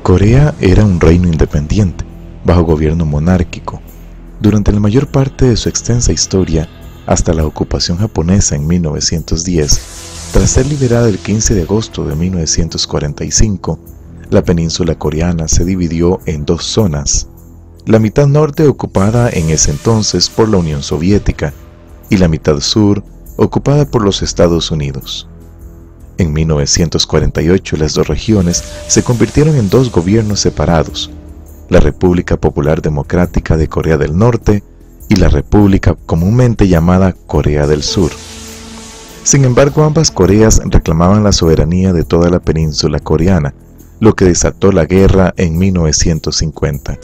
Corea era un reino independiente, bajo gobierno monárquico. Durante la mayor parte de su extensa historia, hasta la ocupación japonesa en 1910, tras ser liberada el 15 de agosto de 1945, la península coreana se dividió en dos zonas. La mitad norte ocupada en ese entonces por la Unión Soviética y la mitad sur ocupada por los Estados Unidos. En 1948 las dos regiones se convirtieron en dos gobiernos separados, la República Popular Democrática de Corea del Norte y la República comúnmente llamada Corea del Sur. Sin embargo, ambas Coreas reclamaban la soberanía de toda la península coreana, lo que desató la guerra en 1950.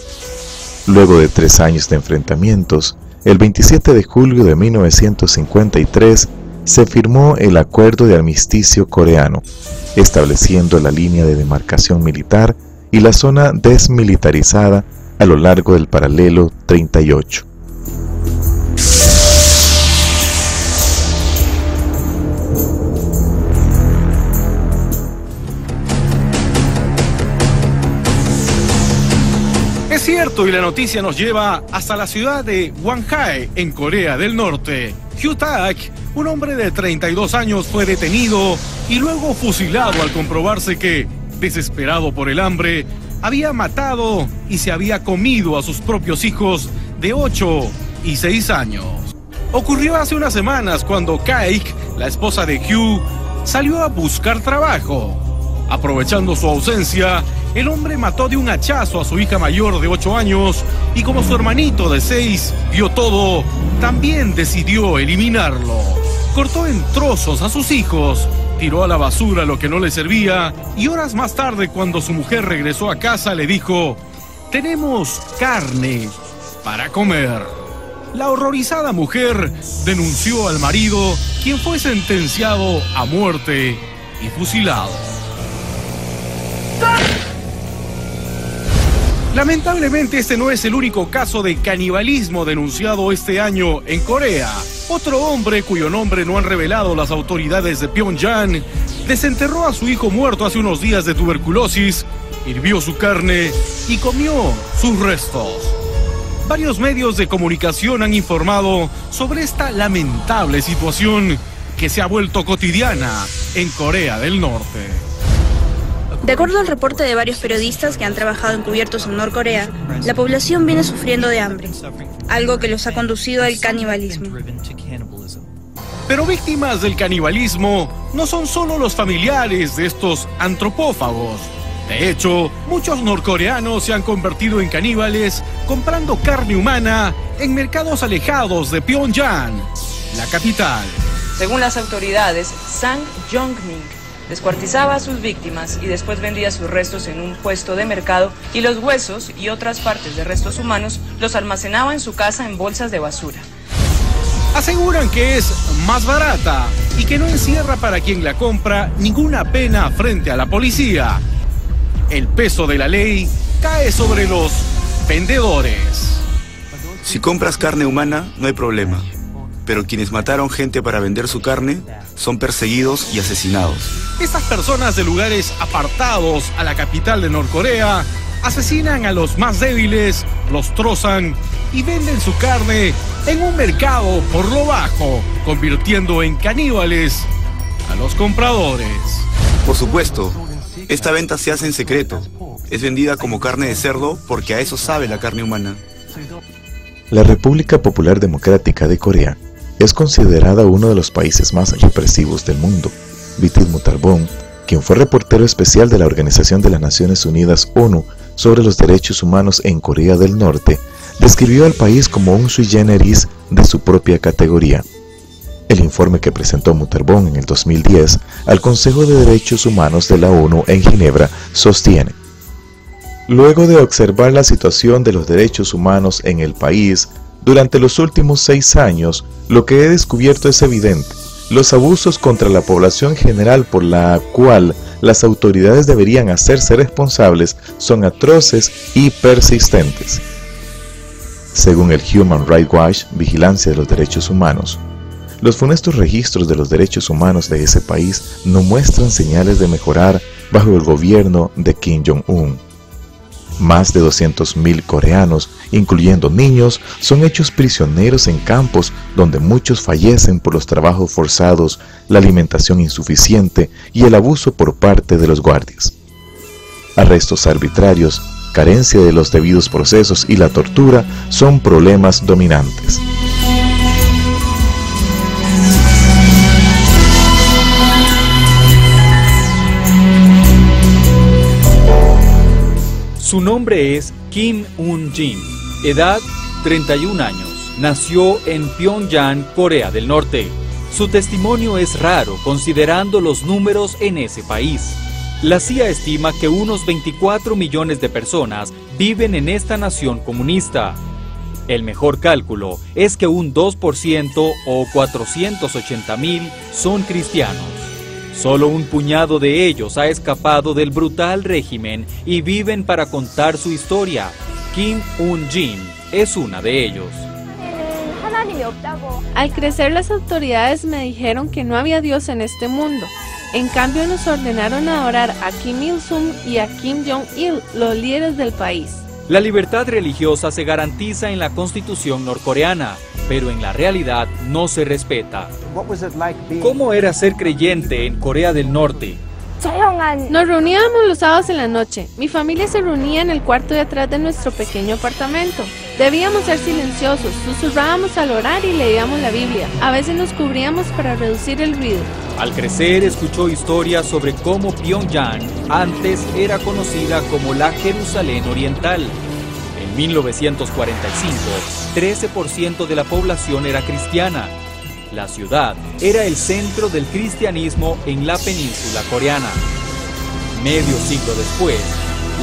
Luego de 3 años de enfrentamientos, el 27 de julio de 1953 se firmó el Acuerdo de Armisticio Coreano, estableciendo la línea de demarcación militar y la zona desmilitarizada a lo largo del paralelo 38. Es cierto, y la noticia nos lleva hasta la ciudad de Hwanghae, en Corea del Norte. Hugh Tak, un hombre de 32 años, fue detenido y luego fusilado al comprobarse que, desesperado por el hambre, había matado y se había comido a sus propios hijos de 8 y 6 años. Ocurrió hace unas semanas cuando Kaik, la esposa de Hugh, salió a buscar trabajo. Aprovechando su ausencia, el hombre mató de un hachazo a su hija mayor de 8 años y como su hermanito de 6 vio todo, también decidió eliminarlo. Cortó en trozos a sus hijos, tiró a la basura lo que no le servía y horas más tarde, cuando su mujer regresó a casa, le dijo: «Tenemos carne para comer». La horrorizada mujer denunció al marido, quien fue sentenciado a muerte y fusilado. Lamentablemente, este no es el único caso de canibalismo denunciado este año en Corea. Otro hombre, cuyo nombre no han revelado las autoridades de Pyongyang, desenterró a su hijo muerto hace unos días de tuberculosis, hirvió su carne y comió sus restos. Varios medios de comunicación han informado sobre esta lamentable situación que se ha vuelto cotidiana en Corea del Norte. De acuerdo al reporte de varios periodistas que han trabajado encubiertos en Norcorea, la población viene sufriendo de hambre, algo que los ha conducido al canibalismo. Pero víctimas del canibalismo no son solo los familiares de estos antropófagos. De hecho, muchos norcoreanos se han convertido en caníbales comprando carne humana en mercados alejados de Pyongyang, la capital. Según las autoridades, Sang Jong-min descuartizaba a sus víctimas y después vendía sus restos en un puesto de mercado, y los huesos y otras partes de restos humanos los almacenaba en su casa en bolsas de basura. Aseguran que es más barata y que no encierra para quien la compra ninguna pena frente a la policía. El peso de la ley cae sobre los vendedores. Si compras carne humana, no hay problema. Pero quienes mataron gente para vender su carne son perseguidos y asesinados. Estas personas de lugares apartados a la capital de Norcorea asesinan a los más débiles, los trozan y venden su carne en un mercado por lo bajo, convirtiendo en caníbales a los compradores. Por supuesto, esta venta se hace en secreto. Es vendida como carne de cerdo porque a eso sabe la carne humana. La República Popular Democrática de Corea es considerada uno de los países más represivos del mundo. Vitit Muttarbong, quien fue reportero especial de la Organización de las Naciones Unidas ONU sobre los derechos humanos en Corea del Norte, describió al país como un sui generis de su propia categoría. El informe que presentó Muttarbong en el 2010 al Consejo de Derechos Humanos de la ONU en Ginebra sostiene: luego de observar la situación de los derechos humanos en el país durante los últimos 6 años, lo que he descubierto es evidente. Los abusos contra la población general por la cual las autoridades deberían hacerse responsables son atroces y persistentes. Según el Human Rights Watch, Vigilancia de los Derechos Humanos, los funestos registros de los derechos humanos de ese país no muestran señales de mejorar bajo el gobierno de Kim Jong-un. Más de 200.000 coreanos, incluyendo niños, son hechos prisioneros en campos donde muchos fallecen por los trabajos forzados, la alimentación insuficiente y el abuso por parte de los guardias. Arrestos arbitrarios, carencia de los debidos procesos y la tortura son problemas dominantes. Su nombre es Kim Un-jin, edad 31 años, nació en Pyongyang, Corea del Norte. Su testimonio es raro considerando los números en ese país. La CIA estima que unos 24 millones de personas viven en esta nación comunista. El mejor cálculo es que un 2% o 480.000 son cristianos. Solo un puñado de ellos ha escapado del brutal régimen y viven para contar su historia. Kim Un-jin es una de ellos. Al crecer, las autoridades me dijeron que no había Dios en este mundo. En cambio, nos ordenaron adorar a Kim Il-sung y a Kim Jong-il, los líderes del país. La libertad religiosa se garantiza en la Constitución norcoreana, pero en la realidad no se respeta. ¿Cómo era ser creyente en Corea del Norte? Nos reuníamos los sábados en la noche. Mi familia se reunía en el cuarto de atrás de nuestro pequeño apartamento. Debíamos ser silenciosos, susurrábamos al orar y leíamos la Biblia. A veces nos cubríamos para reducir el ruido. Al crecer, escuchó historias sobre cómo Pyongyang antes era conocida como la Jerusalén Oriental. En 1945, 13% de la población era cristiana. La ciudad era el centro del cristianismo en la península coreana. Medio siglo después,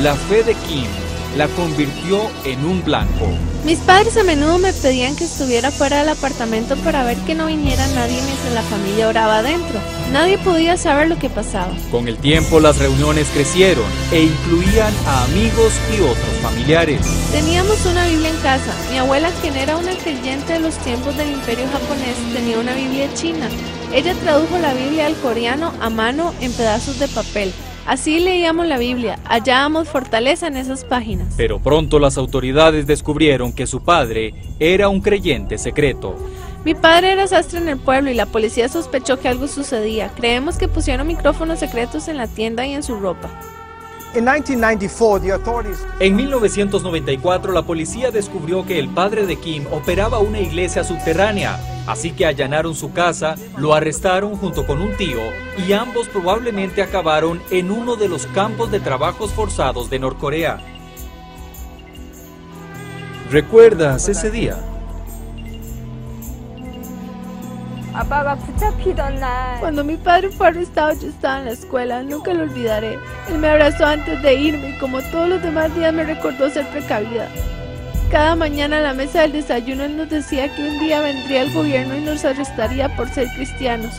la fe de Kim la convirtió en un blanco. Mis padres a menudo me pedían que estuviera fuera del apartamento para ver que no viniera nadie mientras la familia oraba adentro. Nadie podía saber lo que pasaba. Con el tiempo las reuniones crecieron e incluían a amigos y otros familiares. Teníamos una Biblia en casa. Mi abuela, quien era una creyente de los tiempos del Imperio japonés, tenía una Biblia china. Ella tradujo la Biblia al coreano a mano en pedazos de papel. Así leíamos la Biblia, hallábamos fortaleza en esas páginas. Pero pronto las autoridades descubrieron que su padre era un creyente secreto. Mi padre era sastre en el pueblo y la policía sospechó que algo sucedía. Creemos que pusieron micrófonos secretos en la tienda y en su ropa. En 1994, la policía descubrió que el padre de Kim operaba una iglesia subterránea, así que allanaron su casa, lo arrestaron junto con un tío y ambos probablemente acabaron en uno de los campos de trabajos forzados de Norcorea. ¿Recuerdas ese día? Cuando mi padre fue arrestado, yo estaba en la escuela, nunca lo olvidaré. Él me abrazó antes de irme y como todos los demás días me recordó ser precavida. Cada mañana a la mesa del desayuno él nos decía que un día vendría el gobierno y nos arrestaría por ser cristianos.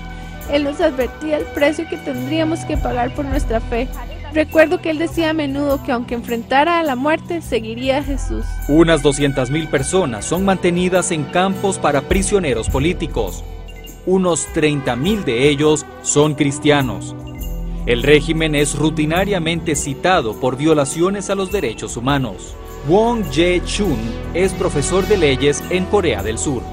Él nos advertía el precio que tendríamos que pagar por nuestra fe. Recuerdo que él decía a menudo que aunque enfrentara a la muerte, seguiría a Jesús. Unas 200.000 personas son mantenidas en campos para prisioneros políticos. Unos 30.000 de ellos son cristianos. El régimen es rutinariamente citado por violaciones a los derechos humanos. Wong Jae-chun es profesor de leyes en Corea del Sur.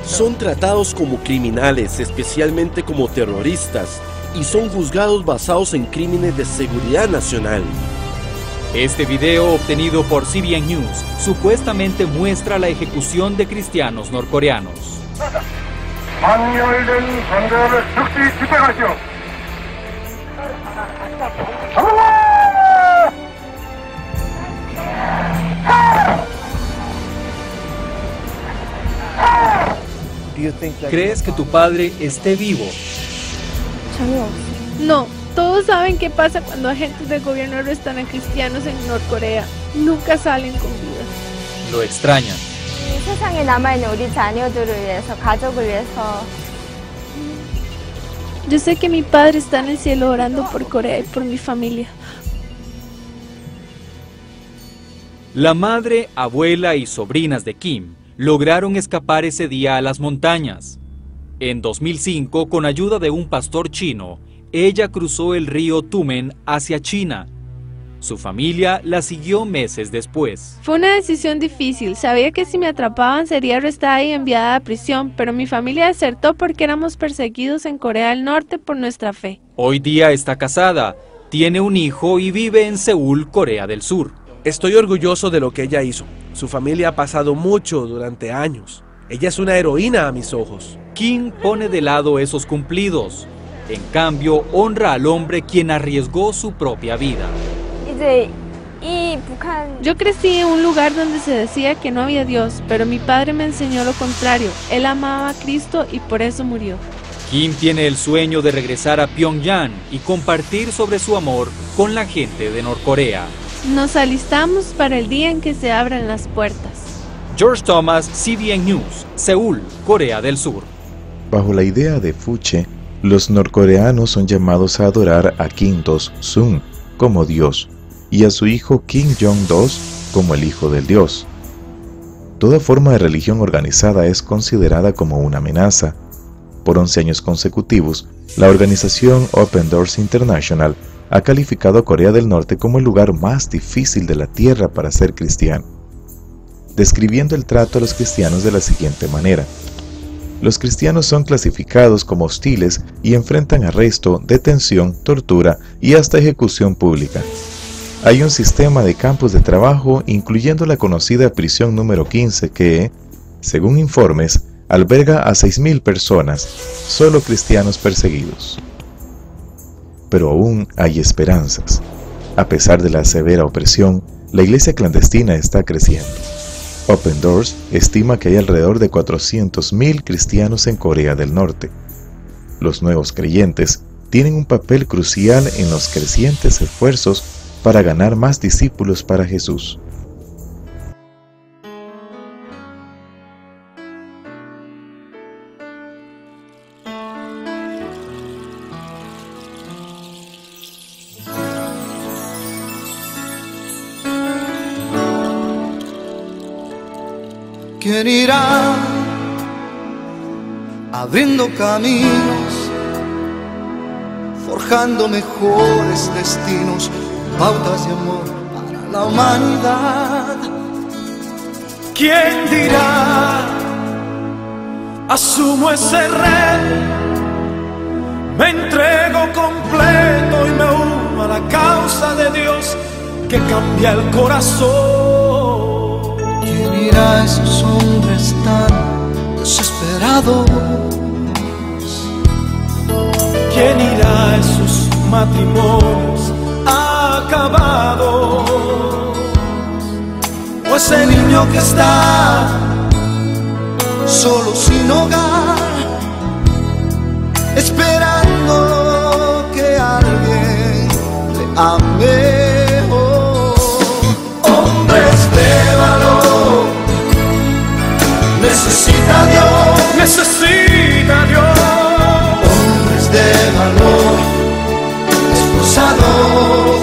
Son tratados como criminales, especialmente como terroristas, y son juzgados basados en crímenes de seguridad nacional. Este video, obtenido por CBN News, supuestamente muestra la ejecución de cristianos norcoreanos. ¿Crees que tu padre esté vivo? No, todos saben qué pasa cuando agentes del gobierno arrestan a cristianos en Norcorea. Nunca salen con vida. Lo extrañan. Yo sé que mi padre está en el cielo orando por Corea y por mi familia. La madre, abuela y sobrinas de Kim lograron escapar ese día a las montañas. En 2005, con ayuda de un pastor chino, ella cruzó el río Tumen hacia China. Su familia la siguió meses después. Fue una decisión difícil. Sabía que si me atrapaban sería arrestada y enviada a prisión, pero mi familia desertó porque éramos perseguidos en Corea del Norte por nuestra fe. Hoy día está casada, tiene un hijo y vive en Seúl, Corea del Sur. Estoy orgulloso de lo que ella hizo. Su familia ha pasado mucho durante años. Ella es una heroína a mis ojos. Kim pone de lado esos cumplidos. En cambio, honra al hombre quien arriesgó su propia vida. Yo crecí en un lugar donde se decía que no había Dios, pero mi padre me enseñó lo contrario. Él amaba a Cristo y por eso murió. Kim tiene el sueño de regresar a Pyongyang y compartir sobre su amor con la gente de Norcorea. Nos alistamos para el día en que se abran las puertas. George Thomas, CBN News, Seúl, Corea del Sur. Bajo la idea de Fuche, los norcoreanos son llamados a adorar a Kim Do-sun como Dios y a su hijo Kim Jong-il como el hijo del Dios. Toda forma de religión organizada es considerada como una amenaza. Por 11 años consecutivos, la organización Open Doors International ha calificado a Corea del Norte como el lugar más difícil de la tierra para ser cristiano, describiendo el trato a los cristianos de la siguiente manera. Los cristianos son clasificados como hostiles y enfrentan arresto, detención, tortura y hasta ejecución pública. Hay un sistema de campos de trabajo, incluyendo la conocida prisión número 15 que, según informes, alberga a 6.000 personas, solo cristianos perseguidos. Pero aún hay esperanzas. A pesar de la severa opresión, la iglesia clandestina está creciendo. Open Doors estima que hay alrededor de 400.000 cristianos en Corea del Norte. Los nuevos creyentes tienen un papel crucial en los crecientes esfuerzos para ganar más discípulos para Jesús. ¿Quién irá abriendo caminos, forjando mejores destinos, pautas de amor para la humanidad? ¿Quién dirá, asumo ese reto, me entrego completo y me uno a la causa de Dios que cambia el corazón? ¿Quién irá a esos hombres tan desesperados? ¿Quién irá a esos matrimonios acabados? O ese niño que está solo sin hogar, esperando que alguien le ame. Hombres de valor, necesita a Dios, necesita a Dios. Hombres de valor, esforzados,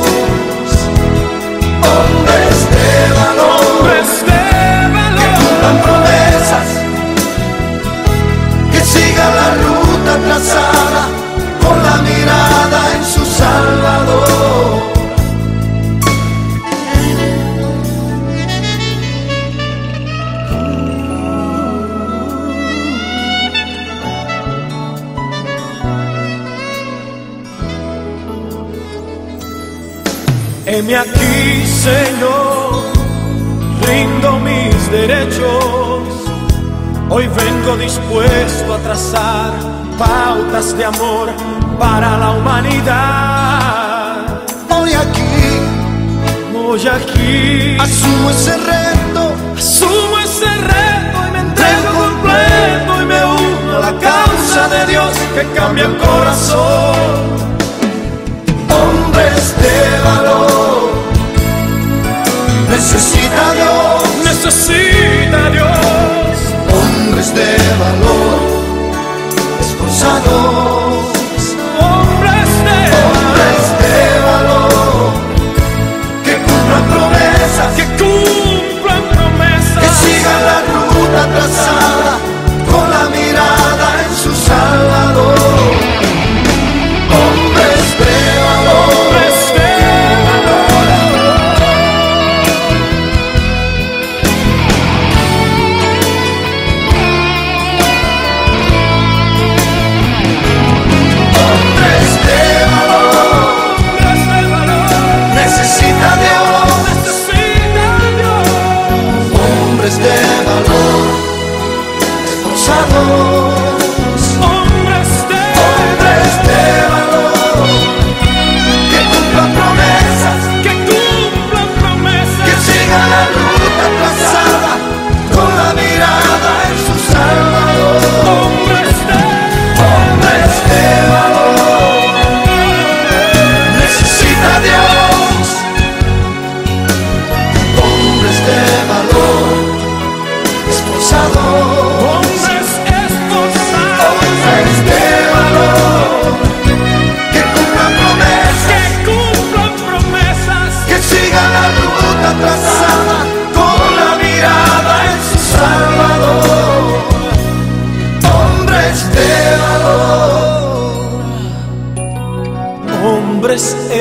hombres de valor, que cumplan promesas, que sigan la ruta trazada con la mirada en su Salvador. Heme aquí, Señor, rindo mis derechos. Hoy vengo dispuesto a trazar pautas de amor para la humanidad. Hoy aquí, asumo ese reto y me entrego completo y me uno a la causa de Dios que cambia el corazón. Hombres de valor, necesita a Dios, necesita a Dios. Hombres de valor, esforzados, hombres de valor, que cumplan promesas, que sigan la ruta trazada con la mirada en su Salvador. Hombres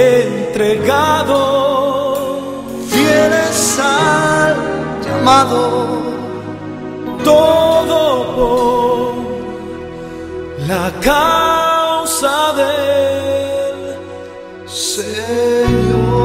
entregado, fieles al llamado, todo por la causa del Señor.